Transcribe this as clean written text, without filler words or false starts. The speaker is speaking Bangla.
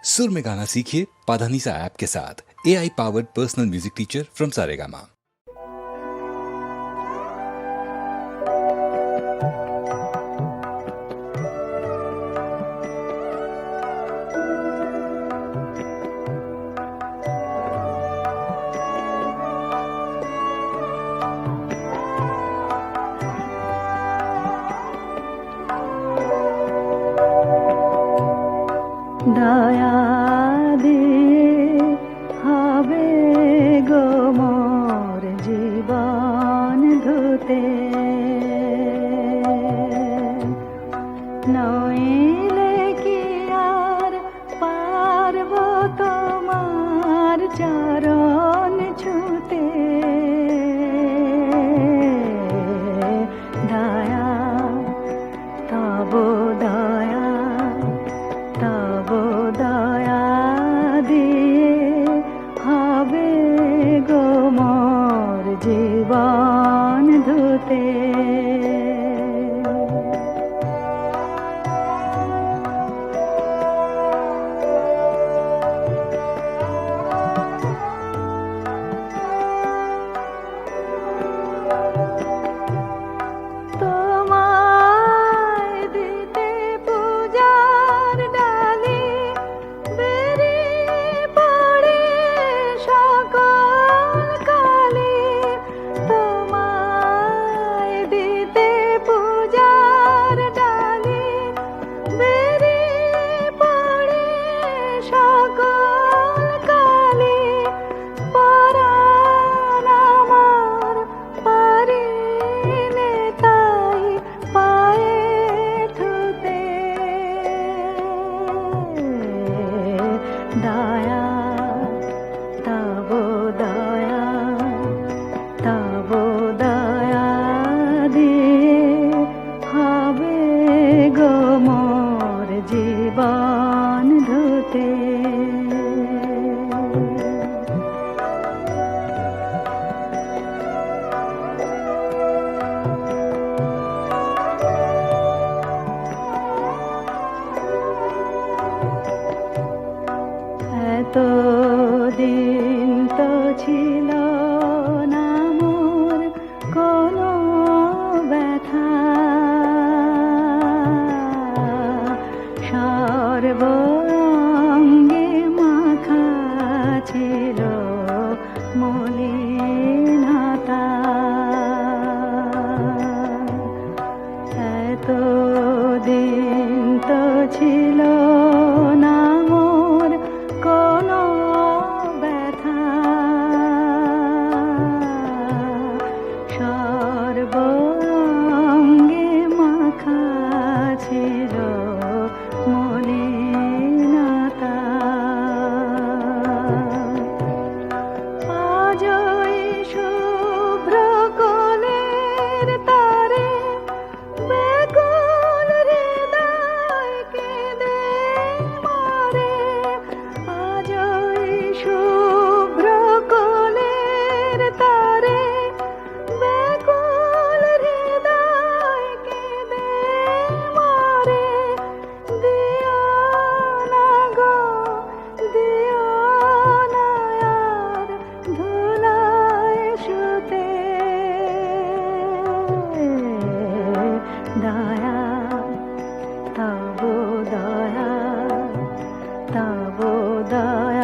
सुर में गाना सीखिए पाधानीसा ऐप के साथ। AI powered personal music teacher from Saregama. দয়া দিয়ে হবে গো মোর জীবন ধুতে, নইলে কি আর পারব তোমার চরণ ছুতে। দয়া তব দয়া তব দয়া দিয়ে হবে গো মোর জীবন ধুতে। দয়া তব দয়া তব দয়া দিয়ে হবে গো মোর জীবন ধুতে। এতো দিন তো ছিল না মোর কোনো ব্যথা, সর্বাঙ্গে মাখা ছিল মলিনতা। এতো দিন তো ছিল না মোর কোনো ব্যথা, সর্বাঙ্গে মাখা ছিল মলিনতা। আজ ওই শুভ্র কোলের তারে ব্যাকুল হৃদয় কেঁদে মরে। আজ ওই শুভ্র কোলের তারে ব্যাকুল হৃদয় কেঁদে মরে। দিও না গো দিও না আর ধুলায় শুতে। দয়া তব দয়া তব দয়া